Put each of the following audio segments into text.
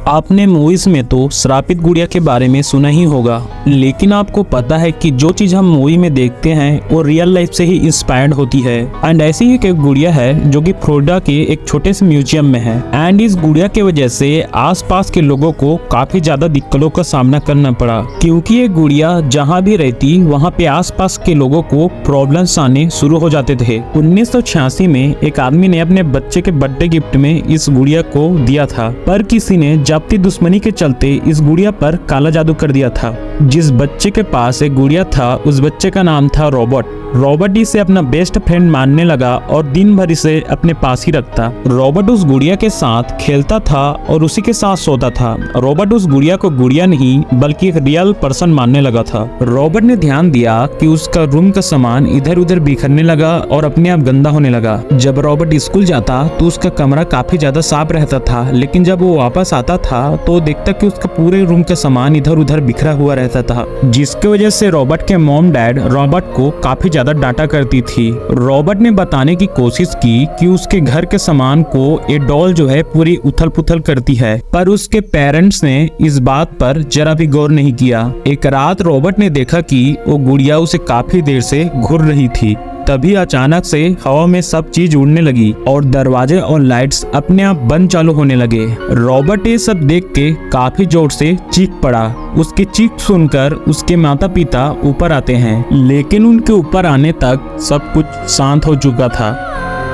आपने मूवीज में तो श्रापित गुड़िया के बारे में सुना ही होगा, लेकिन आपको पता है कि जो चीज हम मूवी में देखते हैं वो रियल लाइफ से ही इंस्पायर्ड होती है। एंड ऐसी ही एक गुड़िया है जो कि फ्लोरिडा के एक छोटे से म्यूजियम में है। एंड इस गुड़िया की वजह से आसपास के लोगों को काफी ज्यादा दिक्कतों का सामना करना पड़ा, क्योंकि ये गुड़िया जहाँ भी रहती वहाँ पे आसपास के लोगों को प्रॉब्लम्स आने शुरू हो जाते थे। 1986 में एक आदमी ने अपने बच्चे के बर्थडे गिफ्ट में इस गुड़िया को दिया था, पर किसी ने जाती दुश्मनी के चलते इस गुड़िया पर काला जादू कर दिया था। जिस बच्चे के पास एक गुड़िया था उस बच्चे का नाम था रॉबर्ट। रॉबर्ट इसे अपना बेस्ट फ्रेंड मानने लगा और दिन भर इसे अपने पास ही रखता। रॉबर्ट उस गुड़िया के साथ खेलता था और उसी के साथ सोता था। रॉबर्ट उस गुड़िया को गुड़िया नहीं बल्कि एक रियल पर्सन मानने लगा था। रॉबर्ट ने ध्यान दिया कि उसका रूम का सामान इधर उधर बिखरने लगा और अपने आप गंदा होने लगा। जब रॉबर्ट स्कूल जाता तो उसका कमरा काफी ज्यादा साफ रहता था, लेकिन जब वो वापस आता था तो देखता कि उसका पूरे रूम का सामान इधर उधर बिखरा हुआ रहता था, जिसकी वजह से रॉबर्ट के मॉम डैड रॉबर्ट को काफी ज्यादा डांटा करती थी। रॉबर्ट ने बताने की कोशिश की कि उसके घर के सामान को ये डॉल जो है पूरी उथल पुथल करती है, पर उसके पेरेंट्स ने इस बात पर जरा भी गौर नहीं किया। एक रात रॉबर्ट ने देखा कि वो गुड़िया उसे काफी देर से घूर रही थी। तभी अचानक से हवा में सब चीज उड़ने लगी और दरवाजे और लाइट्स अपने आप बंद चालू होने लगे। रॉबर्ट ये सब देख के काफी जोर से चीख पड़ा। उसकी चीख सुनकर उसके माता पिता ऊपर आते हैं, लेकिन उनके ऊपर आने तक सब कुछ शांत हो चुका था।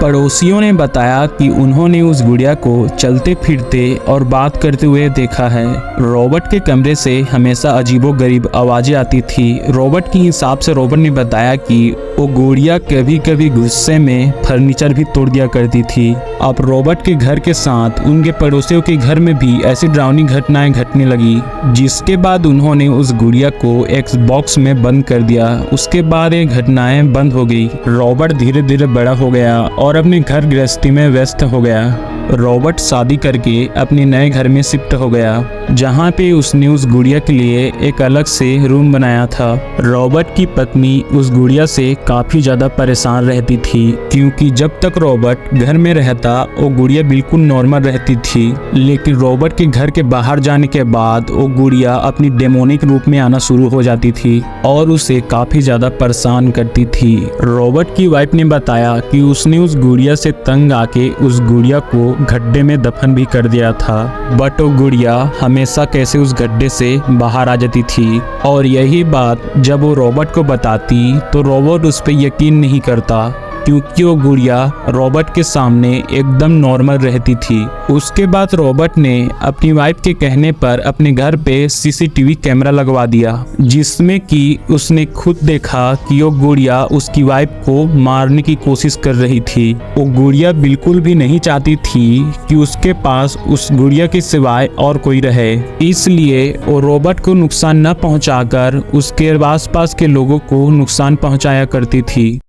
पड़ोसियों ने बताया कि उन्होंने उस गुड़िया को चलते फिरते और बात करते हुए देखा है। रॉबर्ट के कमरे से हमेशा अजीबोगरीब आवाजें आती थी। रॉबर्ट के हिसाब से रॉबर्ट ने बताया कि वो गुड़िया कभी कभी गुस्से में फर्नीचर भी तोड़ दिया करती थी। अब रॉबर्ट के घर के साथ उनके पड़ोसियों के घर में भी ऐसी डरावनी घटनाएं घटने लगी, जिसके बाद उन्होंने उस गुड़िया को एक बॉक्स में बंद कर दिया। उसके बाद ये घटनाएं बंद हो गई। रॉबर्ट धीरे धीरे बड़ा हो गया और अपने घर गृहस्थी में व्यस्त हो गया। रॉबर्ट शादी करके अपने नए घर में शिफ्ट हो गया, जहाँ पे उसने उस गुड़िया के लिए एक अलग से रूम बनाया था। रॉबर्ट की पत्नी उस गुड़िया से काफी ज्यादा परेशान रहती थी, क्योंकि जब तक रॉबर्ट घर में रहता वो गुड़िया बिल्कुल नॉर्मल रहती थी, लेकिन रॉबर्ट के घर के बाहर जाने के बाद वो गुड़िया अपनी डेमोनिक रूप में आना शुरू हो जाती थी और उसे काफी ज्यादा परेशान करती थी। रॉबर्ट की वाइफ ने बताया कि उसने उस गुड़िया से तंग आके उस गुड़िया को गड्ढे में दफन भी कर दिया था, बट वो गुड़िया हमेशा कैसे उस गड्ढे से बाहर आ जाती थी। और यही बात जब वो रॉबर्ट को बताती तो रॉबर्ट उस पर यकीन नहीं करता, क्योंकि वो गुड़िया रॉबर्ट के सामने एकदम नॉर्मल रहती थी। उसके बाद रॉबर्ट ने अपनी वाइफ के कहने पर अपने घर पे सीसीटीवी कैमरा लगवा दिया, जिसमें कि उसने खुद देखा कि वो गुड़िया उसकी वाइफ को मारने की कोशिश कर रही थी। वो गुड़िया बिल्कुल भी नहीं चाहती थी कि उसके पास उस गुड़िया के सिवाय और कोई रहे, इसलिए वो रॉबर्ट को नुकसान न पहुंचाकर उसके आसपास के लोगों को नुकसान पहुंचाया करती थी।